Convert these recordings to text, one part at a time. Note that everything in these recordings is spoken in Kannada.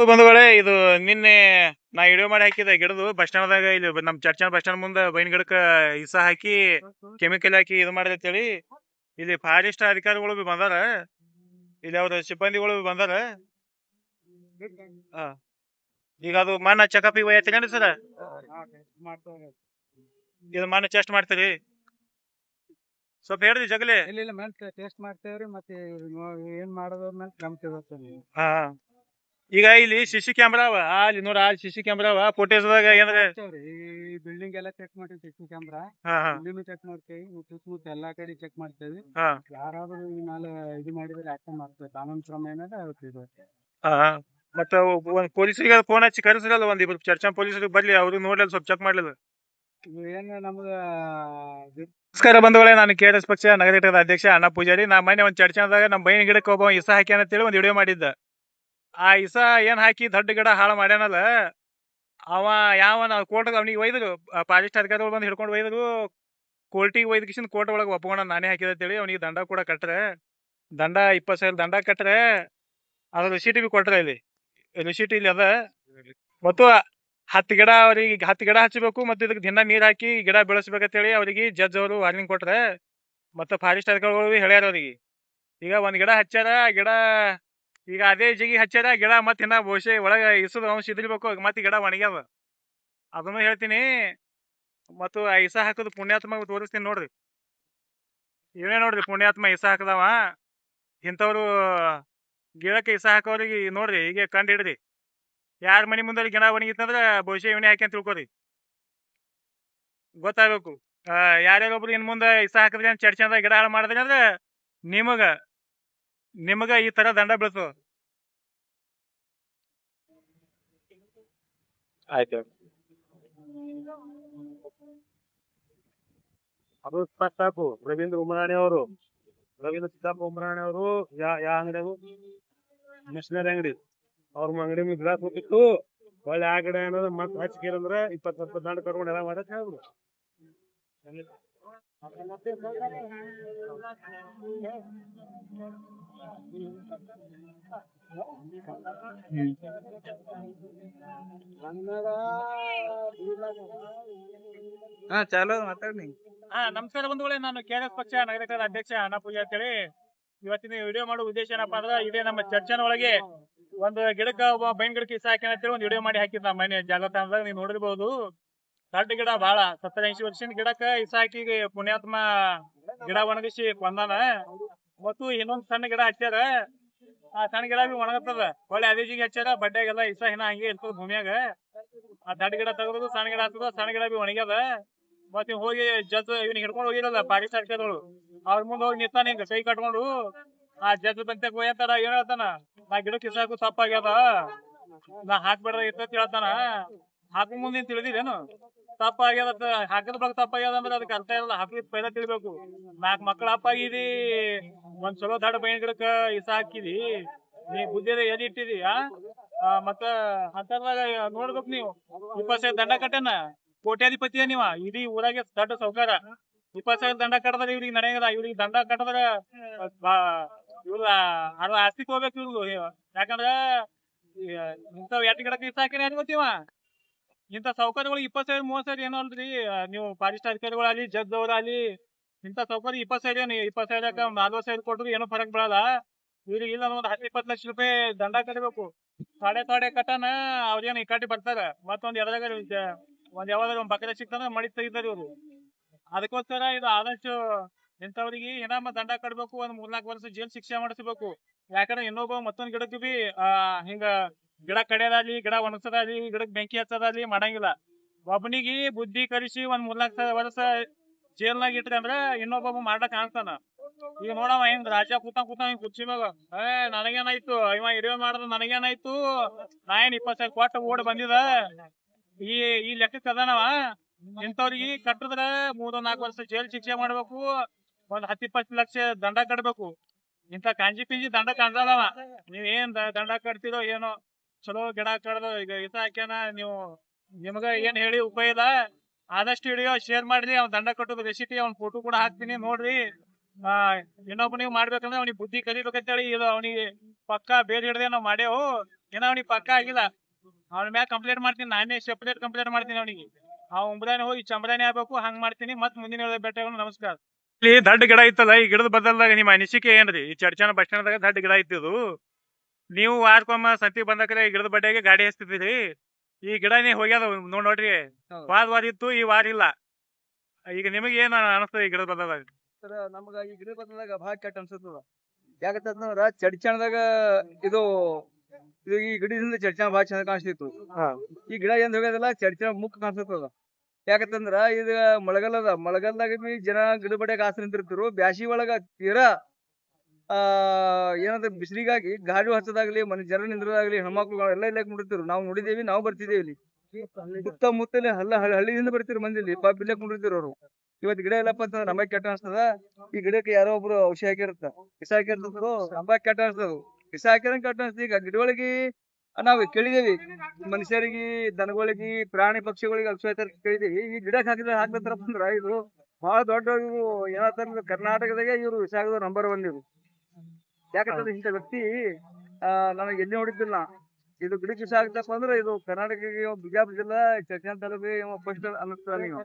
ಬಂಧುಗಳೇ, ಇದು ನಿನ್ನೆ ನಾ ವಿಡಿಯೋ ಮಾಡಿ ಹಾಕಿದ ಗಿಡದು ಬಸ್ ಸ್ಟ್ಯಾಂಡ್ದಾಗ ಇಲ್ಲಿ ನಮ್ ಚರ್ಚ್ ಬಸ್ ಸ್ಟ್ಯಾಂಡ್ ಮುಂದೆ ಬೈನ್ ಗಿಡಕ್ಕ ಇಸ ಹಾಕಿ ಕೆಮಿಕಲ್ ಹಾಕಿ ಇದು ಮಾಡಿದೇಳಿ. ಇಲ್ಲಿ ಫಾರೆಸ್ಟ್ ಅಧಿಕಾರಿಗಳು ಬಿ ಬಂದಾರ, ಇಲ್ಲಿ ಅವ್ರ ಸಿಬ್ಬಂದಿಗಳು ಬಂದಾರ. ಈಗ ಅದು ಮಣ್ಣ ಚೆಕಪ್ ಒಯ್ಯತ್ತೀರಿ ಸರ್? ಇದು ಮಣ್ಣು ಟೆಸ್ಟ್ ಮಾಡ್ತೀರಿ? ಸ್ವಲ್ಪ ಹೇಳ್ರಿ ಜಗಲಿ. ಇಲ್ಲ ಮೇಲೆ ಟೆಸ್ಟ್ ಮಾಡ್ತೇವ್ರಿ, ಮತ್ತೆ ಏನ್ ಮಾಡೋದ್ರ ಮೇಲೆ ಕ್ರಮ ತಗೋತೀವಿ. ಈಗ ಇಲ್ಲಿ ಸಿಸಿ ಕ್ಯಾಮ್ರಾ ಅವ, ಅಲ್ಲಿ ನೋಡ ಸಿಸಿ ಕ್ಯಾಮ್ರಾ ಅವ. ಫೋಟೋಸ್ದಾಗ ಏನಾರ ಈ ಬಿಲ್ಡಿಂಗ್ ಎಲ್ಲ ಚೆಕ್ ಮಾಡ್ತೀವಿ, ಸಿಸಿ ಕ್ಯಾಮ್ರಾ ಇಲ್ಲಿನೂ ಚೆಕ್ ಮಾಡ್ತೇವಿ, ಸುತ್ತಮುತ್ತ ಎಲ್ಲಾ ಕಡೆ ಚೆಕ್ ಮಾಡ್ತೇವಿ. ಯಾರಾದ್ರೂ ಮೇಲೆ ಇದು ಮಾಡಿದ್ರೆ ಆಕ್ಷನ್ ಮಾಡ್ತೇವೆ, ಕಾನೂನು ಕ್ರಮ ಏನಾರ ಆಗುತ್ತೆ. ಮತ್ತ ಒಂದ್ ಪೊಲೀಸರಿಗೆ ಫೋನ್ ಹಚ್ಚಿ ಕರೆಸಿರಲ್ಲ, ಒಂದ್ ಇಬ್ರು ಚರ್ಚಾ ಪೊಲೀಸರಿಗೆ ಬರ್ಲಿ, ಅವ್ರು ನೋಡ್ಲಿಲ್ಲ, ಸ್ವಲ್ಪ ಚೆಕ್ ಮಾಡ್ಲಿಲ್ಲ. ಏನ್ ನಮ್ಗ ನಮಸ್ಕಾರ ಬಂಧುಗಳೇ, ನಾನು KRS ಪಕ್ಷ ನಗರ ಘಟಕದ ಅಧ್ಯಕ್ಷ ಅಣ್ಣ ಪೂಜಾರಿ. ನಾ ಮೊನ್ನೆ ಒಂದ್ ಚರ್ಚಾದಾಗ ನಮ್ಮ ಬೈನ ಗಿಡಕ್ಕೆ ಒಬ್ಬ ಇಸ ಹಾಕಿ ಅಂತೇಳಿ ಒಂದ್ ವಿಡಿಯೋ ಮಾಡಿದ್ದ. ಆ ಇಸ ಏನ್ ಹಾಕಿ ದೊಡ್ಡ ಗಿಡ ಹಾಳು ಮಾಡ್ಯಾನಲ್ಲ, ಅವ ಯಾವ ಕೋರ್ಟ್ ಅವ್ನಿಗೆ ಒಯ್ದ್ರು, ಫಾರೆಸ್ಟ್ ಅಧಿಕಾರಿಗಳು ಬಂದು ಹಿಡ್ಕೊಂಡು ಒಯ್ದ್ರು. ಕೋರ್ಟಿಗೆ ಒಯ್ದ ಕಿಸಿಂದ ಕೋರ್ಟ್ ಒಳಗೆ ಒಪ್ಕೊಂಡ ನಾನೇ ಹಾಕಿದ ಅಂತೇಳಿ ಅವ್ನಿಗೆ ದಂಡ ಕೂಡ ಕಟ್ರೆ, ದಂಡ 20,000 ದಂಡ ಕಟ್ರೆ. ಅದ್ರ ರಿಸೀಟ್ ಬಿ ಕೊಟ್ರೆ, ಇಲ್ಲಿ ರಿಸೀಟ್ ಇಲ್ಲಿ ಅದ. ಮತ್ತು 10 ಗಿಡ ಅವ್ರಿಗೆ 10 ಗಿಡ ಹಚ್ಚಬೇಕು, ಮತ್ತು ಇದಕ್ಕೆ ದಿನ ನೀರ್ ಹಾಕಿ ಗಿಡ ಬೆಳೆಸ್ಬೇಕಂತೇಳಿ ಅವ್ರಿಗೆ ಜಡ್ಜ್ ಅವರು ವಾರ್ನಿಂಗ್ ಕೊಟ್ರೆ. ಮತ್ತೆ ಫಾರೆಸ್ಟ್ ಅಧಿಕಾರಿಗಳು ಹೇಳ್ಯಾರ ಅವ್ರಿಗೆ. ಈಗ ಒಂದ್ ಗಿಡ ಹಚ್ಚಾರ, ಗಿಡ ಈಗ ಅದೇ ಜಿಗಿ ಹಚ್ಚಾರ, ಗಿಡ ಮತ್ತೆ ಇನ್ನ ಬಹುಶಃ ಒಳಗ ಇಸದ ಅಂಶ ಇದಿರ್ಬೇಕು, ಮತ್ತೆ ಗಿಡ ಒಣಗ್ಯಾವ. ಅದನ್ನು ಹೇಳ್ತೀನಿ. ಮತ್ತು ಆ ಇಸ ಹಾಕೋದು ಪುಣ್ಯಾತ್ಮ ತೋರಿಸ್ತೀನಿ ನೋಡ್ರಿ. ಇವೇ ನೋಡ್ರಿ ಪುಣ್ಯಾತ್ಮ ಇಸ ಹಾಕದವ. ಇಂಥವ್ರು ಗಿಡಕ್ಕೆ ಇಸ ಹಾಕೋರಿಗೆ ನೋಡ್ರಿ, ಹೀಗೆ ಕಂಡು ಹಿಡ್ರಿ. ಯಾರ ಮನಿ ಮುಂದೆ ಗಿಡ ಒಣಗಿತ್ತಂದ್ರ ಬಹುಶಃ ಇವನೇ ಹಾಕಿ ಅಂತ ತಿಳ್ಕೊರಿ, ಗೊತ್ತಾಗಬೇಕು. ಯಾರ್ಯಾರೊಬ್ರು ಇನ್ ಮುಂದೆ ಇಸ ಹಾಕಿದ್ರೆ ಚರ್ಚೆಂದ ಗಿಡ ಹಾಳು ಮಾಡಿದ್ರಿ ಅಂದ್ರೆ ನಿಮಗ ಈ ತರ ದಂಡ ಬೀಳ್ತದ. ಆಯ್ತು. ಅದು ಸ್ಪಷ್ಟ ಹಾಕು. ರವೀಂದ್ರ ಉಮರಾಣಿ ಅವರು, ರವೀಂದ್ರ ಸಿದ್ದಾಪ ಉಮರಾಣಿ ಅವರು ಯಾ ಅಂಗಡಿ, ಮಿಷನರಿ ಅಂಗಡಿ. ಅವ್ರ ಅಂಗಡಿ ಮೇಲೆ ಗಿಡ ಹೋಗಿತ್ತು, ಒಳ್ಳೆ ಆ ಗಿಡ ಏನಾದ್ರು ಮತ್ತೆ ಹಚ್ಕೇರಂದ್ರ 20,000 ದಂಡ ಕಟ್ಕೊಂಡು ಎಲ್ಲ ಮಾಡಕ್ ಹೇಳ್ಬಿಡು. ಚಾಲು ಮಾತಾಡಿ. ನಮಸ್ಕಾರ ಬಂಧುಗಳೇ, ನಾನು KRS ಪಕ್ಷ ನಗರ ಘಟಕದ ಅಧ್ಯಕ್ಷ ಅಣ್ಣ ಪೂಜಾ ಅಂತೇಳಿ. ಇವತ್ತಿನ ವಿಡಿಯೋ ಮಾಡೋ ಉದ್ದೇಶ ಏನಪ್ಪಾ ಅಂದ್ರೆ, ಇದೇ ನಮ್ಮ ಚರ್ಚನ ಒಳಗೆ ಒಂದು ಗಿಡಕ್ಕೆ ಒಬ್ಬ ಬೈನ್ ಗಿಡಕ್ಕೆ ಇಸ ಹಾಕಿ ಅಂತೇಳಿ ಒಂದು ವಿಡಿಯೋ ಮಾಡಿ ಹಾಕಿದ್ ನಮ್ಮ ಮನೆ ಜಾಗತಾಣದಾಗ ನೀವು ನೋಡಿರ್ಬಹುದು. ದೊಡ್ಡ ಗಿಡ, ಬಾಳ 70-80 ವರ್ಷದ ಗಿಡಕ್ಕ ಇಸ ಹಾಕಿ ಪುಣ್ಯಾತ್ಮ ಗಿಡ ಒಣಗಿಸಿ ಕೊಂದಾನ. ಮತ್ತು ಇನ್ನೊಂದ್ ಸಣ್ಣ ಗಿಡ ಹಚ್ಚಾರ, ಆ ಸಣ್ಣ ಗಿಡ ಬಿ ಒಣಗತ್ತದ. ಒಳ್ಳೆ ಅದೇ ಜಿಗಿ ಹಚ್ಚಾರ, ಬಡ್ಡೆಗೆಲ್ಲ ಇಸ ಹಿನ ಹಂಗೆ ಇರ್ತದ ಭೂಮಿಯಾಗ. ಆ ದೊಡ್ಡ ಗಿಡ ತೆಗೆದು ಸಣ್ಣ ಗಿಡ ಹತ್ತದ, ಸಣ್ಣ ಗಿಡ ಬಿ ಒಣಗ್ಯದ. ಮತ್ತೆ ಹೋಗಿ ಜಜ್ ಇವ್ನಿಗೆ ಹಿಡ್ಕೊಂಡು ಹೋಗಿರಲ್ಲ ಫಾರೆಸ್ಟ್ ಅಧಿಕಾರಿಗಳು, ಅವ್ರ ಮುಂದೆ ಹೋಗಿ ನಿಂತಾನ ಹಿಂಗ ಕೈ ಕಟ್ಕೊಂಡು. ಆ ಜಜ್ ಬಂತ ಹೋಯ್ತಾರ, ಏನ್ ಹೇಳ್ತಾನ, ನಾ ಗಿಡಕ್ಕೆ ಇಸ ಹಾಕು ತಪ್ಪಾಗ್ಯದ, ನಾ ಹಾಕ್ಬೇಡ್ದ ಇತ್ತ ಹೇಳ್ತಾನ. ಹಾಕು ಮುಂದೆ ತಿಳಿದಿರೇನು ತಪ್ಪಾಗ್ಯದ, ಹಾಕಿದ ಬಗ್ಗೆ ತಪ್ಪಾಗ್ಯದ ಅಂದ್ರೆ ಅದಕ್ಕೆ ಅರ್ಥ ಇರಲ್ಲ, ಹಾಕಿದ್ ಪೈಲ ತಿಳಿಬೇಕು. 4 ಮಕ್ಳು ಅಪ್ಪಾಗಿದಿ, ಒಂದ್ ಚಲೋ ದೊಡ್ಡ ಬೈನ್ ಗಿಡಕ್ಕ ಇಸ ಹಾಕಿದಿ, ನೀ ಬುದ್ಧಿದ ಎಲ್ಲಿ ಇಟ್ಟಿದಿ? ಮತ್ತ ಅಂತರ್ದಾಗ ನೋಡ್ಬೇಕು ನೀವು. 20,000 ದಂಡ ಕಟ್ಟನ, ಕೋಟ್ಯಾಧಿಪತಿಯ ನೀವ, ಇಡೀ ಊರಾಗೆ ದೊಡ್ಡ ಸೌಕಾರ. 20,000 ದಂಡ ಕಟ್ಟದ್ರೆ ಇವ್ರಿಗೆ ನಡೆಯಲ್ಲ. ಇವ್ರಿಗೆ ದಂಡ ಕಟ್ಟದ್ರೆ ಇವ್ರ ಅರ್ಧ ಆಸ್ತಿ ಹೋಗ್ಬೇಕು ಇವ್ರು. ಯಾಕಂದ್ರ ಇಂಥವ್ 8 ಗಿಡಕ್ಕೆ ಇಷ್ಟ ಹಾಕಿನ ಯಾರು ಗೊತ್ತೀವ? ಇಂಥ ಸೌಕರ್ಯಗಳು 20,000 30,000 ಏನೋ ಅಲ್ರಿ. ನೀವು ಫಾರೆಸ್ಟ್ ಅಧಿಕಾರಿಗಳಾಗಲಿ, ಜಡ್ಜ್ ಅವರಾಗಲಿ, ಇಂಥ ಸೌಕರ್ಯ 20,000 ಏನು 20,000 40,000 ಕೊಟ್ಟರು ಏನೋ ಫರಕ್ ಬೀಳಲ್ಲ. ಇವ್ರಿಗೆ ಇಲ್ಲ ಒಂದು 10-20 ಲಕ್ಷ ರೂಪಾಯಿ ದಂಡ ಕಟ್ಟಬೇಕು. ತೊಡೆ ಕಟ್ಟನ ಅವ್ರೇನು ಇಕ್ಕಟ್ಟಿ ಬರ್ತಾರ. ಮತ್ತೊಂದ್ ಎಡದಾಗ ಒಂದ್ ಯಾವ್ದಾದ್ರು ಒಂದ್ ಬಕರೆ ಸಿಕ್ತಂದ್ರೆ ಮಡಿ ತೆಗಿತಾರೆ ಇವ್ರು. ಅದಕ್ಕೋಸ್ಕರ ಇದು ಆದಷ್ಟು ಇಂಥವ್ರಿಗೆ ಇನಾಮ ದಂಡ ಕಟ್ಬೇಕು, ಒಂದ್ 3-4 ವರ್ಷ ಜೈಲ್ ಶಿಕ್ಷೆ ಮಾಡಿಸ್ಬೇಕು. ಯಾಕಂದ್ರೆ ಇನ್ನೊಬ್ಬ ಮತ್ತೊಂದ್ ಗಿಡಕ್ಕೆ ಬಿ ಹಿಂಗ ಗಿಡ ಕಡಿಯೋದಾಗ್ಲಿ, ಗಿಡ ಒಣಗ್ಸೋದಾಗ್ಲಿ, ಗಿಡಕ್ಕೆ ಬೆಂಕಿ ಹಚ್ಚೋದಾಗ್ಲಿ ಮಾಡಂಗಿಲ್ಲ. ಒಬ್ಬನಿಗೆ ಬುದ್ಧಿ ಕಲಿಸಿ ಒಂದ್ 3-4 ವರ್ಷ ಜೈಲ್ನಾಗ ಇಟ್ರಿ ಅಂದ್ರ ಇನ್ನೊಬ್ಬ ಮಾಡ್ಲಕ್ ಕಾಣ್ತಾನ. ಈಗ ನೋಡವ ಹೆಂಗ್ ರಾಜ ಕೂತ ಹಿಂಗ್ ಕುರ್ಚಿ ಮ್ಯಾಗ, ನನಗೇನಾಯ್ತು, ಇವ ಹಿಡಿಯೋ ಮಾಡ್ದ ನನಗೇನಾಯ್ತು, ನಾ ಏನ್ 20,000 ಕೊಟ್ಟು ಓಡ್ ಬಂದಿದ, ಈ ಲೆಕ್ಕಕ್ಕೆ ಅದಾನವ. ಇಂಥವ್ರಿಗೆ ಕಟ್ಟಿದ್ರ 3-4 ವರ್ಷ ಜೈಲ್ ಶಿಕ್ಷೆ ಮಾಡ್ಬೇಕು, ಒಂದ್ 10-20 ಲಕ್ಷ ದಂಡ ಕಟ್ಬೇಕು. ಇಂಥ ಕಾಂಜಿ ಪಿಂಜಿ ದಂಡ ಕಾಣ್ಸಲ್ಲವ. ನೀವೇನ್ ದಂಡ ಕಟ್ತಿರೋ ಏನೋ, ಚಲೋ ಗಿಡ ಕಡ್ದು ಈಗ ಇಸ ಹಾಕ್ಯಾನ, ನಿಮ್ಗ ಏನ್ ಹೇಳಿ ಉಪಯೋಗ ಇಲ್ಲ. ಆದಷ್ಟು ವಿಡಿಯೋ ಶೇರ್ ಮಾಡ್ರಿ. ಅವ್ನ ದಂಡ ಕಟ್ಟೋದು ರೆಸಿಪಿ ಅವ್ನ ಫೋಟೋ ಕೂಡ ಹಾಕ್ತೀನಿ, ನೋಡ್ರಿ. ಇನ್ನೊಬ್ಬ ನೀವು ಮಾಡ್ಬೇಕಂದ್ರೆ ಅವ್ನಿಗೆ ಬುದ್ಧಿ ಕಲಿಬೇಕಂತೇಳಿ ಇದು ಅವನಿಗೆ ಪಕ್ಕ ಬೇರೆ ಹಿಡ್ದೆ ನಾವು ಮಾಡ್ಯಾವು. ಏನೋ ಅವ್ನಿಗೆ ಪಕ್ಕ ಆಗಿಲ್ಲ. ಅವ್ನ ಮ್ಯಾಗ ಕಂಪ್ಲೇಂಟ್ ಮಾಡ್ತೀನಿ, ನಾನೇ ಸೆಪರೇಟ್ ಕಂಪ್ಲೇಂಟ್ ಮಾಡ್ತೀನಿ ಅವನಿಗೆ. ಆ ಉಂಬ್ರಾನೆ ಹೋಗಿ ಚಂಬ್ರಾನೆ ಆಗ್ಬೇಕು, ಹಂಗ್ ಮಾಡ್ತೀನಿ. ಮತ್ ಮುಂದಿನ ಬೆಟ್ಟಗಳು ನಮಸ್ಕಾರ. ಇಲ್ಲಿ ದೊಡ್ಡ ಗಿಡ ಇತ್ತಲ್ಲ, ಈ ಗಿಡದ ಬದಲ್ದಾಗ ನಿಮ್ಮ ಅನಿಸಿಕೆ ಏನ್ರಿ? ಈ ಚರ್ಚನ ಬಸ್ ಸ್ಟ್ಯಾಂಡ್ ದಾಗ ದೊಡ್ಡ ಗಿಡ ಇತ್ತಿದು. ನೀವು ವಾರಕ್ಕೊಮ್ಮ ಸಂತಿ ಬಂದಕ್ರೆ ಈ ಗಿಡದ ಬಡ್ಡೆಗೆ ಗಾಡಿ ಹಚ್ತಿದ್ದೀರಿ. ಈ ಗಿಡ ನೀ ಹೋಗ್ಯಾದ ನೋಡ್ರಿ. ವಾರ ಇತ್ತು, ಈ ವಾರ ಇಲ್ಲ. ಈಗ ನಿಮಗೆ ಏನ್ ಅನಿಸ್ತದೆ ಈ ಗಿಡದ ಬದಲಾಗ? ಸರ್ ನಮಗ ಈ ಗಿಡ ಬದಲಾಗ ಭಾಳ ಕೆಟ್ಟ ಅನ್ಸತ್ತದ. ಯಾಕಂತಂದ್ರ ಚಡ್ಚಣದಾಗ ಇದು ಈ ಗಿಡದಿಂದ ಚಡ್ಚಣ ಭಾಳ ಚಂದ ಕಾಣಿಸ್ತಿತ್ತು. ಈ ಗಿಡ ಏನ್ ಹೋಗ್ಯದಲ್ಲ ಚಡ್ಚಣ ಮುಖ ಕಾಣಿಸ್ತದ. ಯಾಕಂತಂದ್ರ ಇದು ಮಳೆಗಾಲದಾಗ ಬಿ ಜನ ಗಿಡ ಬಡ್ಯಾಗ ಆಸೆ ನಿಂತಿರ್ತಿರು. ಬ್ಯಾಸಿ ಒಳಗ ತೀರಾ ಏನಂದ್ರೆ ಬಿಸಿಲಿಗಾಗಿ ಗಾಡಿ ಹಚ್ಚದಾಗ್ಲಿ, ಜನ ನಿಂದ್ರದಾಗ್ಲಿ, ಹೆಣ್ಮಕ್ಳು ಎಲ್ಲ ಇಲ್ಲ ನೋಡಿರ್ತಿರು. ನಾವು ನೋಡಿದೇವಿ, ನಾವು ಬರ್ತಿದ್ದೇವೆ ಇಲ್ಲಿ. ಸುತ್ತಮುತ್ತಲೇ ಹಳ್ಳಿಯಿಂದ ಬರ್ತಿರು ಮಂದಿ ಇಲ್ಲಿ ಪಾಪ ಇಲ್ಲೇ ಕುಂಡಿರ್ತಿರು ಅವ್ರು. ಇವತ್ತು ಗಿಡ ಇಲ್ಲಪ್ಪ ಅಂತಂದ್ರೆ ನಮಗ್ ಕೆಟ್ಟ ಅನ್ಸ್ತದ. ಈ ಗಿಡಕ್ಕೆ ಯಾರೋ ಒಬ್ರು ಔಷಧಿ ಹಾಕಿರುತ್ತ, ವಿಷ ಹಾಕಿರ್ತದ್ರು, ನಮಗ್ ಕೆಟ್ಟ ಅನ್ಸ್ತದ. ವಿಷ ಹಾಕಿರಂಗ್ ಕೆಟ್ಟ ಅನ್ಸ್ತದ. ಈಗ ಗಿಡಗಳಿಗೆ ನಾವು ಕೇಳಿದೇವಿ, ಮನುಷ್ಯರಿಗೆ, ದನಗಳಿಗೆ, ಪ್ರಾಣಿ ಪಕ್ಷಿಗಳಿಗೆ ಔಷಧಿ ಕೇಳಿದೇವಿ. ಈ ಗಿಡಕ್ಕೆ ಹಾಕ್ಲತ್ತಾರಪ್ಪ ಅಂದ್ರ ಇದು ಬಹಳ ದೊಡ್ಡ ಇವ್ರು ಏನಂತಾರ, ಕರ್ನಾಟಕದಾಗೆ ಇವ್ರು ವಿಷ ಹಾಕಿದ್ರು ನಂಬರ್ 1 ಇವ್ರು. ಯಾಕಂತಂದ್ರೆ ಇಂಥ ವ್ಯಕ್ತಿ ನನಗೆ ಎಲ್ಲಿ ನೋಡಿದ್ದಿಲ್ಲ. ಇದು ಗಿಡಕ್ಕೆ ವಿಷ ಆಗ್ತಪ್ಪ ಅಂದ್ರೆ ಇದು ಕರ್ನಾಟಕಕ್ಕೆ ಬಿಜಾಪುರ ಜಿಲ್ಲಾ ಚರ್ಚಾ ತಾಲೂಕಿಗೆ ಫಸ್ಟ್ ಅನ್ನಿಸ್ತದ. ನೀವು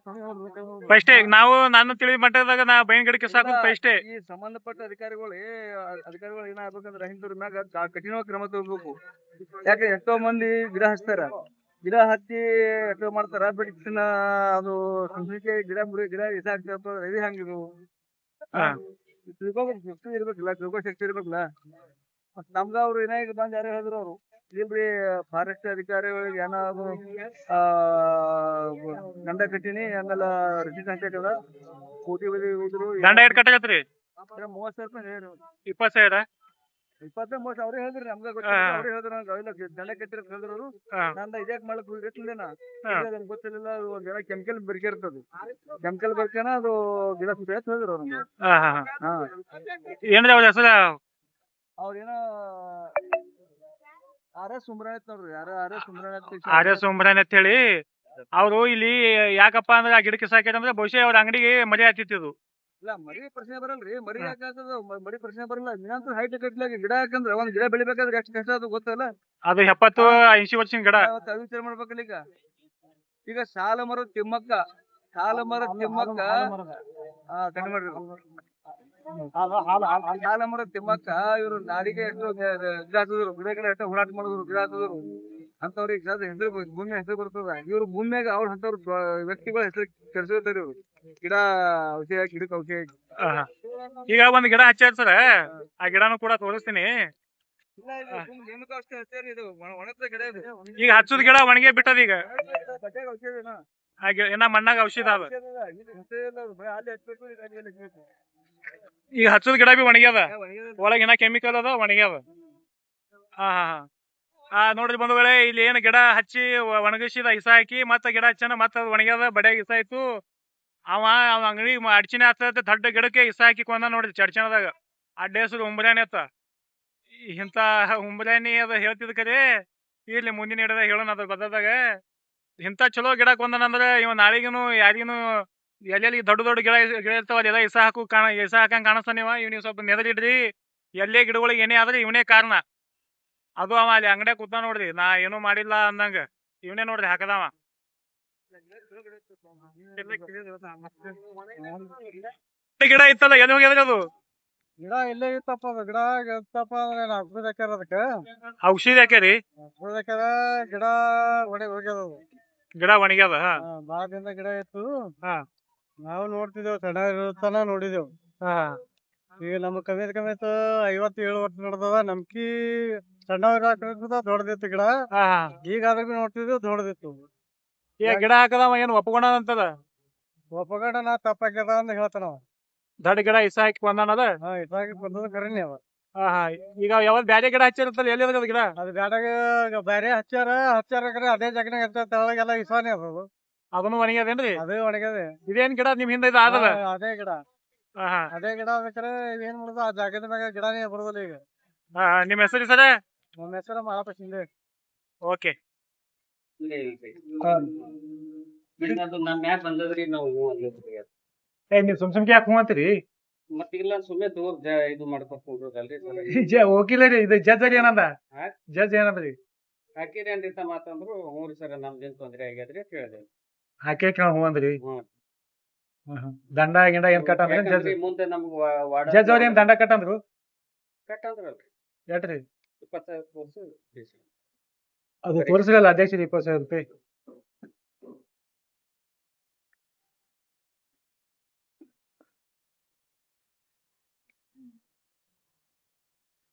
ಫಸ್ಟ್ ನಾವು ನಾನು ತಿಳಿದ ಮಟ್ಟದಾಗ ನಾ ಬೈನ್ ಗಿಡಕ್ಕೆ ಸಾಕು ಫಸ್ಟ್ ಈ ಸಂಬಂಧಪಟ್ಟ ಅಧಿಕಾರಿಗಳು ಏನಾಗ್ಬೇಕಂದ್ರೆ ಹಿಂದೂರ ಮ್ಯಾಗ ಕಠಿಣವಾಗಿ ಕ್ರಮ ತಗೋಬೇಕು. ಯಾಕೆ ಎಷ್ಟೋ ಮಂದಿ ಗಿಡ ಹಚ್ತಾರ, ಗಿಡ ಹಚ್ಚಿ ಎಷ್ಟೋ ಮಾಡ್ತಾರ, ಬಟ್ ಅದು ಸಂಸ್ಕೃತಿ ಗಿಡ ವಿಷ ಆಗ್ತಪ್ಪ ಇದು ಹಂಗಿದು ತಿಳ್ಕೊಬೇಕು. ಶಕ್ತಿ ಇರ್ಬೇಕಿಲ್ಲ, ತಿಳ್ಕೊ ಶಕ್ತಿ ಇರ್ಬೇಕಲ್ಲ. ಮತ್ ನಮ್ಗ ಅವ್ರು ಏನಾಗ ಬಂದ್ ಯಾರೋ ಹೇಳಿದ್ರು ಅವ್ರು ಇಲ್ರಿ ಫಾರೆಸ್ಟ್ ಅಧಿಕಾರಿಗಳಿಗೆ ಏನಾದ್ರು ಗಂಡ ಕಟ್ಟಿನಿ ಆಮೇಲೆ ರಸೀದ್ ಹಾಕಲ್ಲ ಕೋಟಿ ಬದಿ ಹೋದ್ರು. ದಂಡ ಎಟ್ ಕಟ್ಟಾಗತ್ರಿ? 30,000 ರೂಪಾಯಿ ಹೇಳಿದ್ರು. 20,000 20-30 ಅವ್ರೇ ಹೇಳಿದ್ರಿ. ನಮ್ಗ ಗೊತ್ತಿಲ್ಲ, ಅವ್ರೇ ಹೇಳಿದ್ರು. ದಂಡ ಕಟ್ಟಿರ ಹೇಳಿದ್ರು. ನಂದ ಇದ್ಯಾಕ್ ಮಾಡಕ್ ಹೋಗಿರ್ಲಿಲ್ಲ, ಗೊತ್ತಿರ್ಲಿಲ್ಲ. ಒಂದ್ ಜನ ಕೆಮಿಕಲ್ ಬರ್ಕಿರ್ತದ, ಕೆಮಿಕಲ್ ಬರ್ಕನ ಅದು ಗಿಡ ಸುತ್ತ ಹೇಳಿದ್ರು ಅವ್ರು. ಏನ್ರಿ ಅವ್ರ ಹೆಸರು? ಅವ್ರೇನೋ ಆರ್ಯ ಸುಮ್ರಾಯ್ ನೋಡ್ರಿ. ಆರ್ಯ ಸುಮ್ರಾಯ್ ಅಂತ ಹೇಳಿ ಅವ್ರು ಇಲ್ಲಿ ಯಾಕಪ್ಪ ಅಂದ್ರೆ ಆ ಗಿಡಕ್ಕೆ ಸಾಕ್ಯಾರಂದ್ರೆ ಬಹುಶಃ ಅವ್ರ ಅಂಗಡಿಗೆ ಮರಿ ಹತ್ತಿತ್ತು. ಇಲ್ಲ ಮರಿ ಪ್ರಶ್ನೆ ಬರಲ್ರಿ. ಮರಿ ಯಾಕಾಗ್ತದ? ಮರಿ ಪ್ರಶ್ನೆ ಬರಲ್ಲ. ನೀನಂತೂ ಹೈಟ್ ಕಟ್ಲಾಗಿ ಗಿಡ ಯಾಕಂದ್ರೆ ಒಂದ್ ಗಿಡ ಬೆಳಿಬೇಕಾದ್ರೆ ಎಷ್ಟು ಕಷ್ಟ ಅದು ಗೊತ್ತಲ್ಲ. ಅದು 70-80 ವರ್ಷದ ಗಿಡ. ವಿಚಾರ ಮಾಡ್ಬೇಕಲ್ಲ. ಈಗ ಸಾಲ ಮರದ ತಿಮ್ಮಕ್ಕ ಸಾಲ ಮರದ ತಿಮ್ಮಕ್ಕ ಇವ್ರು ನಾಡಿಗೆ ಎಷ್ಟು ಗಿಡ ಹಾಕಿದ್ರು, ಗಿಡ ಎಷ್ಟೋ ಹೋರಾಟ ಮಾಡಿದ್ರು, ಗಿಡ ಹಾಕಿದ್ರು ಅಂತವ್ರಿಗೆ ಹೆಸರು ಭೂಮಿ ಹೆಸರು ಬರ್ತದ. ಇವ್ರು ಭೂಮಿಯಾಗ ಅವ್ರ ಅಂತವ್ರ ವ್ಯಕ್ತಿಗಳ ಹೆಸರು ಕೆಡ್ಸಿರ್ತಾರೆ ಇವ್ರು. ಗಿಡ ಔಷಧಿ ಹಾಕಿ, ಗಿಡಕ್ಕೆ ಔಷಧಿ ಹಾಕಿ. ಈಗ ಒಂದ್ ಗಿಡ ಹಚ್ಚಾರ ಸರ್, ಆ ಗಿಡನು ಕೂಡ ತೋರಿಸ್ತೀನಿ. ಈಗ ಹಚ್ಚುದ್ ಗಿಡ ಒಣಗೆ ಬಿಟ್ಟದ. ಈಗ ಏನ ಮಣ್ಣಾಗ ಔಷಧ ಅದ. ಈಗ ಹಚ್ಚುದ್ ಗಿಡ ಬಿ ಒಣಗ್ಯದ, ಒಳಗ ಏನ ಕೆಮಿಕಲ್ ಅದ, ಒಣಗ್ಯದ. ನೋಡ್ರಿ ಬಂಧುಗಳೇ, ಇಲ್ಲಿ ಏನ್ ಗಿಡ ಹಚ್ಚಿ ಒಣಗಿಸಿದ, ಇಸ ಹಾಕಿ ಮತ್ತ ಗಿಡ ಹಚ್ಚನ, ಮತ್ತ ಅದು ಒಣಗ್ಯದ, ಬಡ್ಯಾಗ ಇಸ ಆಯ್ತು. ಅವ ಅಂಗಡಿ ಅಡ್ಚಿನ ಹತ್ತ ದೊಡ್ಡ ಗಿಡಕ್ಕೆ ಇಸ ಹಾಕಿ ಕೊಂದ ನೋಡ್ರಿ ಚಡ್ಚಣದಾಗ. ಅಡ್ಡ ಹೆಸರು ಉಂಬ್ರಾಣಿ ಅತ್ತ. ಇಂತ ಉಂಬ್ರಾಣಿ ಅದ ಹೇಳ್ತಿದ್ ಕರೆ ಇರ್ಲಿ, ಮುಂದಿನ ಹಿಡದಾಗ ಹೇಳೋಣ ಅದ್ರ ಬದಲಾಗ. ಇಂತ ಚಲೋ ಗಿಡ ಕೊಂದನಂದ್ರ ಇವ ನಾಳಿಗನು ಯಾರಿಗನು ಎಲ್ಲೆಲ್ಲಿ ದೊಡ್ಡ ಗಿಡ ಇರ್ತಾವ ಅಲ್ಲೆಲ್ಲ ಇಸ ಹಾಕಂಗ್ ಕಾಣಿಸ್ತಾನ. ನೀವು ಸ್ವಲ್ಪ ನೆದರಿಡ್ರಿ. ಎಲ್ಲೇ ಗಿಡಗಳಿಗೆ ಏನೇ ಆದ್ರೆ ಇವನೇ ಕಾರಣ. ಅದು ಅವ ಅಲ್ಲಿ ಅಂಗಡಿಯಾಗ ಕೂತ ನೋಡ್ರಿ, ನಾ ಏನೂ ಮಾಡಿಲ್ಲ ಅಂದಂಗ ಇವನೇ ನೋಡ್ರಿ ಹಾಕದವ. ಗಿಡ ಇತ್ತಲ್ಲ ಎಲ್ಲಿ ಹೋಗ್ಯದ್ರಿ ಅದು? ಗಿಡ ಇಲ್ಲೇ ಇತ್ತಪ್ಪ. ಅದು ಗಿಡ ಇತ್ತಪ್ಪ ಅಂದ್ರೆ ಔಷಧಿ ಹಾಕ್ಯಾರ, ಅದಕ್ಕೆ ಔಷಧಿ ಹಾಕ್ಯಾರಿ. ಔಷಧಿ ಹಾಕ್ಯಾರ, ಗಿಡ ಹೋಗ್ಯದ. ಗಿಡ ಒಣಗ್ಯದ. ಬಾಳ ದಿನ ಗಿಡ ಇತ್ತು. ನಾವು ನೋಡ್ತಿದ್ದೇವ್, ಸಣ್ಣ ಇರುತ್ತಾನ ನೋಡಿದೇವ್. ಈಗ ನಮ್ಗ್ ಕಮ್ಮಿ 57 ವರ್ಷ ನಡೆದದ. ನಮ್ಕಿ ಸಣ್ಣ ದೊಡ್ಡದಿತ್ತು ಗಿಡ. ಈಗ ಅದ್ರ ಬಿ ನೋಡ್ತಿದ್ದೇವ್ ದೊಡ್ಡದಿತ್ತು. ಈಗ ಗಿಡ ಹಾಕದವ ಏನು ಒಪ್ಕೊಂಡ ಅಂತದ? ಒಪ್ಪಗಡ ನಾ ತಪ್ಪಾಗ್ಯದ ಅಂತ ಹೇಳ್ತಾನ. ದೊಡ್ಡ ಗಿಡ ಇಸ ಹಾಕಿ ಕೊಂದಾನದ. ಇಸ ಹಾಕಿ ಕೊಂದದ ಕರೀನಿ ಅವ. ಈಗ ಯಾವ್ದು ಬ್ಯಾರೆ ಗಿಡ ಹಚ್ಚಿರ್ತಲ್ಲ, ಎಲ್ಲಿ ಅದ ಗಿಡ? ಅದು ಬ್ಯಾಡಾಗ ಬ್ಯಾರೆ ಹಚ್ಚಾರ ಅದೇ ಜಗನಾಗ ತೆಳಗೆಲ್ಲ ಇಸಾನೇ ಅದು. ಅದನ್ನು ಒಣಗ್ಯದೇನ್ರಿ? ಅದೇ ಒಣಗ್ಯದೆ. ಇದೇನ್ ಗಿಡ ನಿಮ್ ಹಿಂದೆ ಇದು ಆದದ? ಅದೇ ಗಿಡ. ಅದೇ ಗಿಡ ಬೇಕಾರೆ ಏನ್ ಮಾಡುದು, ಆ ಜಾಗದ ಮ್ಯಾಗ ಗಿಡನೇ ಬರುದಿಲ್ಲ ಈಗ. ನಿಮ್ ಹೆಸರು ಸರ? ನಮ್ಮ ಹೆಸರು ಮಾಳಪ್ಪ ಶಿಂದೆ. ಓಕೆ. ನೀವ್ ಸುಮ್ಕೆ ಯಾಕೆ ಹೂ ಅಂತೀರಿ? ಮತ್ತಿಲ್ಲ ಸುಮ್ಮನೆ ಇದು ಮಾಡ್ಕೊಳ್ರಿ. ವಕೀಲ ರೀ, ಇದು ಜಡ್ಜ್ ಏನಂದ? ಜಡ್ಜ್ ಏನಂದ್ರಿ? ಹಾಕಿರೇನ್ರಿ ಅಂತ ಮಾತಂದ್ರು ಹ್ಞೂ ರೀ ಸರ್ ನಮ್ದೇನ್ ತೊಂದ್ರೆ ಆಗ್ಯದ್ರಿ ಅಂತ ಹೇಳಿದೆ. ಹಾಕಿ ಹ್ಞೂ ಅಂದ್ರಿ. ಹ್ಞೂ ದಂಡ ಗಿಂಡ ಏನ್ ಕಟ್ಟಂದ್ರಿ ಜಡ್ಜ್? ಯಾಕಂದ್ರಿ ಮುಂದೆ ನಮ್ಗ್ ಜಡ್ಜ್ ಅವ್ರ ಏನ್ ದಂಡ ಕಟ್ಟಂದ್ರು? ಕಟ್ಟಂದ್ರಲ್ರಿ ಎಟ್ರಿ? 20,000 ವರ್ಷ ಅದು ತೋರಿಸಲ್ಲ ಅಧ್ಯಕ್ಷ 20,000 ರೂಪಾಯಿ.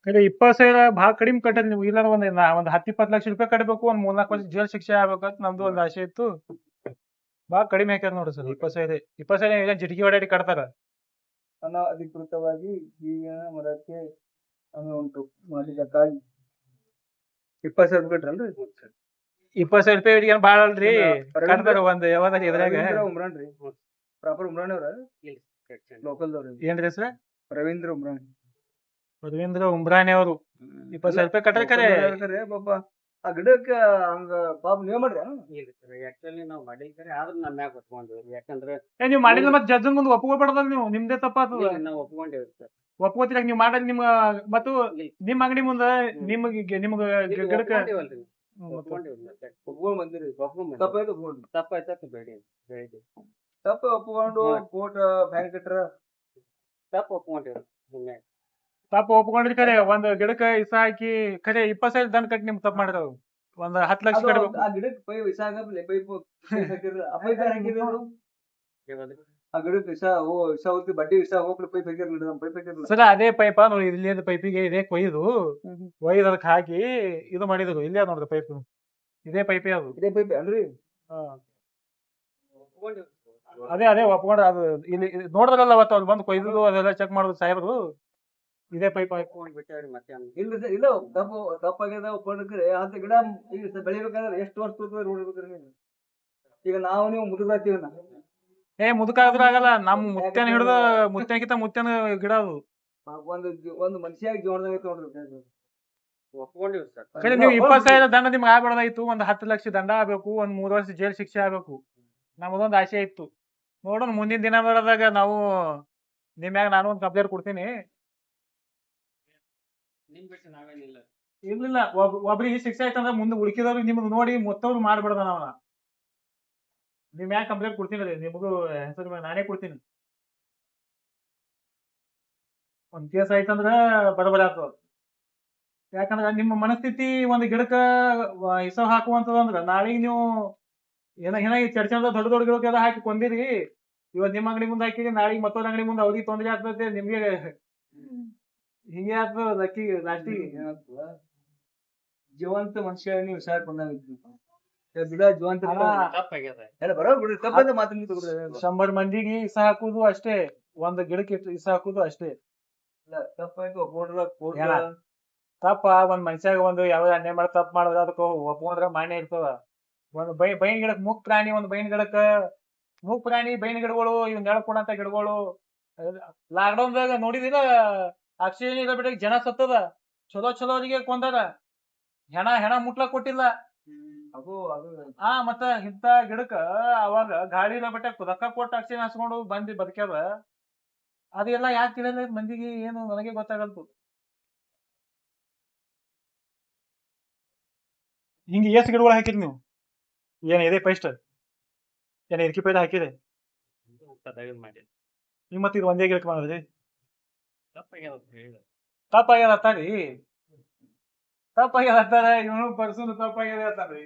ಕಡೆ 20,000 ಭಾಳ ಕಡಿಮೆ ಕಟ್ಟದ್ ನೀವು. ಇಲ್ಲ ಒಂದ್ 10-20 ಲಕ್ಷ ರೂಪಾಯಿ ಕಟ್ಟಬೇಕು, ಒಂದ್ 3-4 ವರ್ಷ ಜೈಲ್ ಶಿಕ್ಷೆ ಆಗ್ಬೇಕಂತ ನಮ್ದು ಒಂದ್ ಆಸೆ ಇತ್ತು. ಭಾಳ ಕಡಿಮೆ ಹಾಕ್ಯಾರ ನೋಡ್ರಿ ಸರ್ 20,000 ಜಿಟಿಕಿ ಹೊಡ್ಯಾಡಿ ಕಟ್ತಾರ. ಅನಧಿಕೃತವಾಗಿ ಜೀವನ ಮರಕ್ಕೆ ಉಂಟು ಮಾಡಿದ್ದಕ್ಕಾಗಿ 20,000 ಕಟ್ರಲ್ರಿ? 20,000 ರೂಪಾಯಿ ಏನ್ ಭಾಳ ಅಲ್ರಿ, ಕಟ್ತಾರ ಒಂದ್ ಯಾವ್ದಾರ ಇದ್ರಾಗ. ಉಮ್ರಾನ್ ರೀ, ಪ್ರಾಪರ್ ಉಮ್ರಾನ್ ಅವ್ರ ಲೋಕಲ್ದವ್ರ? ಏನ್ರಿ ಹೆಸ್ರ? ರವೀಂದ್ರ ಉಮ್ರಾನ್. ರವೀಂದ್ರ ಉಮ್ರಾನಿ ಅವರು 20,000 ರೂಪಾಯಿ ಕಟ್ಟಾರ ಖರೆ. ಪಾಪ ಆ ಗಿಡಕ್ಕ ಹಂಗ ಪಾಪ ನೀವ್ ಮಾಡ್ರಿ? ಆಕ್ಚುಲಿ ನಾವ್ ಮಾಡಿದ್ರೆ ಆದ್ರೂ ನಮ್ ಮ್ಯಾಗ ಒಪ್ಕೊಂಡಿವ್ರಿ. ಯಾಕಂದ್ರೆ ನೀವ್ ಮಾಡಿದ್ರ ಮತ್ ಜಡ್ಜನ್ ಮುಂದೆ ಒಪ್ಕೋಬಾರ್ದಲ್ಲ ನೀವು, ನಿಮ್ದೇ ತಪ್ಪಾತದ. ನಾವ್ ಒಪ್ಕೊಂಡಿವ್ರಿ ಸರ್. ಒಪ್ಕೋತಿರ ನೀವು ಮಾಡೋದ್ ನಿಮ್ಗ ಮತ್ತು ನಿಮ್ ಅಂಗಡಿ ಮುಂದ ನಿಮ್ಗ ಗಿಡಕ್ಕ ಒಪ್ಕೊಂಡ್ ಬಂದಿರಿ? ತಪ್ಪಾಯ್ತು ಒಪ್ಕೊಂಡ್ರಿ? ತಪ್ಪಾಯ್ತು ಬೇಡಿ ತಪ್ಪ ಒಪ್ಕೊಂಡು ಕೋರ್ಟ್ ಬ್ಯಾಂಕ್ ಕಟ್ರ ತಪ್ಪ ಒಪ್ಕೊಂಡಿವ್ರಿ. ಹಿಂಗಾಗಿ ತಪ್ಪ ಒಪ್ಕೊಂಡ್ರಿ ಖರೆ. ಒಂದ್ ಗಿಡಕ್ಕ ಇಸ ಹಾಕಿ ಖರೆ 20,000 ದಂಡ ಕಟ್ಟಿ ನಿಮ್ ತಪ್ಪ ಮಾಡಿದ್ರ ಒಂದ್ 10 ಲಕ್ಷ ಕಟ್ಬೇಕು. ಆ ಗಿಡಕ್ಕೆ ಪೈಪ್ ಇಸ ಹಾಕಪ್ಲೆ ಪೈಪ್ ಹಾಕಿದ್ರ ಆ ಪೈಪ್ ಹಾಕಿದ್ರು ಆ ಗಿಡಕ್ಕೆ ಇಸ ಹೋಗ್ತಿ ಬಡ್ಡಿ ಇಸ ಹೋಗ್ಲಿ ಪೈಪ್ ಹಾಕಿರ್ಲಿ ಪೈಪ್ ಹಾಕಿರ್ಲಿ ಸರ್. ಅದೇ ಪೈಪ ನೋಡಿ, ಇಲ್ಲಿ ಪೈಪಿಗೆ ಇದೇ ಕೊಯ್ದು ಅದಕ್ಕೆ ಹಾಕಿ ಇದು ಮಾಡಿದ್ರು. ಇಲ್ಲೇ ನೋಡ್ರಿ ಪೈಪ್, ಇದೇ ಪೈಪೇ ಅದು. ಇದೇ ಪೈಪ್ ಅಲ್ರಿ? ಅದೇ ಒಪ್ಕೊಂಡ್ರ. ಅದು ಇಲ್ಲಿ ನೋಡಿದ್ರಲ್ಲ ಅವತ್ತು ಅವ್ರು ಬಂದು ಕೊಯ್ದು ಅದೆಲ್ಲ ಚೆಕ್ ಮಾಡೋದು ಸಾಹೇಬ್ರು. ಇದೇ ಪೈಪ್ ಬಿಟ್ಟವ್ರಿ ಮತ್ತೆ. ಇಲ್ಲ ಇಲ್ಲ ತಪ್ಪಾಗ್ಯದ ಒಪ್ಕೊಂಡ್ರೆ ಅಂತ ಗಿಡ ಈಗ ಬೆಳಿಬೇಕಾದ್ರೆ ಎಷ್ಟು ವರ್ಷ ನೋಡ್ಬೇಕ್ರಿ ನೀವು? ಈಗ ನಾವು ನೀವು ಮುದುಕಾಗ್ತೀವಿ ಮುದುಕಾದ್ರೂ ಆಗಲ್ಲ. ನಮ್ ಮುತ್ತನ ಹಿಡಿದು ಮುತ್ತನಕಿಂತ ಮುತ್ತನ ಗಿಡ ಅದು. ಒಂದು ಮನುಷ್ಯಾಗ ಜೀವನದಾಗ ನೋಡ್ರಿ. ಒಪ್ಕೊಂಡಿವ್ರಿ ಸರ್. ಕಡೆ ನೀವು 20,000 ದಂಡ ನಿಮ್ಗೆ ಆಗ್ಬಾರ್ದಾಯ್ತು. ಒಂದ್ 10 ಲಕ್ಷ ದಂಡ ಆಗ್ಬೇಕು, ಒಂದ್ 3 ವರ್ಷ ಜೈಲ್ ಶಿಕ್ಷೆ ಆಗ್ಬೇಕು. ನಮ್ದೊಂದು ಆಸೆ ಇತ್ತು. ನೋಡೋಣ ಮುಂದಿನ ದಿನ ಬರೋದಾಗ ನಾವು ನಿಮ್ಯಾಗ ನಾನು ಒಂದು ಕಂಪ್ಲೇಂಟ್ ಕೊಡ್ತೀನಿ. ನಿಮ್ ಬಿಟ್ಟು ನಾವೇನಿಲ್ಲ. ಇರ್ಲಿಲ್ಲ, ಒಬ್ರಿಗೆ ಶಿಕ್ಷೆ ಆಯ್ತಂದ್ರೆ ಮುಂದೆ ಉಳ್ಕಿದವ್ರಿಗೆ ನಿಮ್ಗೆ ನೋಡಿ ಮೊತ್ತವ್ರು ಮಾಡ್ಬಿಡ್ದ ನಾವ. ನಿಮ್ ಯಾಕೆ ಕಂಪ್ಲೇಂಟ್ ಕೊಡ್ತೀನಿ ರೀ, ನಿಮಗೂ ಹೆಸರು ನಾನೇ ಕೊಡ್ತೀನಿ. ಒಂದ್ ಕೇಸ್ ಆಯ್ತಂದ್ರ ಬರಬರ ಆಗ್ತದ. ಯಾಕಂದ್ರ ನಿಮ್ಮ ಮನಸ್ಥಿತಿ ಒಂದ್ ಗಿಡಕ್ಕ ಇಸವ್ ಹಾಕುವಂತದಂದ್ರ ನಾಳೆಗೆ ನೀವು ಏನಾಗಿ ಚರ್ಚೆ ದೊಡ್ಡ ಗಿಡಕ್ಕೆಲ್ಲ ಹಾಕಿ ಕೊಂದಿರಿ. ಇವತ್ ನಿಮ್ ಅಂಗಡಿ ಮುಂದೆ ಹಾಕಿರಿ, ನಾಳೆಗೆ ಮತ್ತೊಂದ್ ಅಂಗಡಿ ಮುಂದೆ ಅವ್ರಿಗೆ ತೊಂದ್ರೆ ಆಗ್ತದೆ, ನಿಮ್ಗೆ ಹಿಂಗೆ ಆಗ್ತದ. ಲಕ್ಕಿಗೆ ಲಾಸ್ಟಿಗೆ ಜೀವಂತ ಮನುಷ್ಯ ನೀವು ವಿಷಯ ಗಿಡ ಜೀವಂತ ತಪ್ಪಾಗ್ಯದ. ಬರೋಬ್ರಿ ತಪ್ಪದ ಮಾತಿನ 100 ಮಂದಿಗೆ ಇಸ ಹಾಕುದು ಅಷ್ಟೇ, ಒಂದ್ ಗಿಡಕ್ಕೆ ಇಸ ಹಾಕುದು ಅಷ್ಟೇ. ತಪ್ಪಾಯ್ತು ಒಪ್ಕೊಂಡ್ರ ತಪ್ಪ ಒಂದ್ ಮನುಷ್ಯಾಗ ಒಂದು ಯಾವ್ದು ಅನ್ಯಾಯ ಮಾಡಿ ತಪ್ಪು ಮಾಡಿದ್ರ ಅದಕ್ಕೆ ಒಪ್ಕೊಂಡ್ರ ಮಾನ್ಯ ಇರ್ತದ. ಒಂದ್ ಬೈನ್ ಗಿಡಕ್ ಮೂಕ್ ಪ್ರಾಣಿ, ಒಂದ್ ಬೈನ್ ಗಿಡಕ್ಕ ಮೂಕ್ ಪ್ರಾಣಿ ಬೈನ್ ಗಿಡಗಳು, ಇವ್ ನೆಳ ಕೊಡಂತ ಗಿಡಗಳು. ಲಾಕ್ಡೌನ್ದಾಗ ನೋಡಿದಿಲ್ಲ, ಆಕ್ಸಿಜನ್ ಬಿಟ್ಟ ಜನ ಸತ್ತದ. ಚಲೋರಿಗೆ ಕೊಂದದ, ಹೆಣ ಮುಟ್ಲಕ್ ಕೊಟ್ಟಿಲ್ಲ. ಮತ್ತ ಇಂತ ಗಿಡಕ್ಕ ಅವಾಗ ಗಾಳಿ ಬಟ್ಟೆ ರೊಕ್ಕ ಕೊಟ್ಟು ಆಕ್ಸಿಜನ್ ಹಾಸ್ಕೊಂಡು ಬಂದು ಬದುಕ್ಯಾರ. ಅದೆಲ್ಲ ಯಾಕೆ ತಿಳಿಯಲ್ಲ ಮಂದಿಗೆ, ಏನು ನನಗೆ ಗೊತ್ತಾಗಲ್ತು. ಹಿಂಗ ಎಷ್ಟು ಗಿಡಗಳು ಹಾಕಿರಿ ನೀವು? ಏನ್ ಇದೆ ಫಸ್ಟ್ ಏನ್ ಇರ್ಕಿ ಪೈದ ಹಾಕಿರಿ? ನೀವು ಮತ್ತೆ ಇದು ಒಂದೇ ಗಿಡಕ್ಕೆ ಮಾಡಿದ್ರಿ? ತಪ್ಪಾಗ್ಯದ ಅಂತಾರಿ. ಇವನು ಪರ್ಸನ್ ತಪ್ಪಾಗ್ಯದ ಅಂತಾರಿ.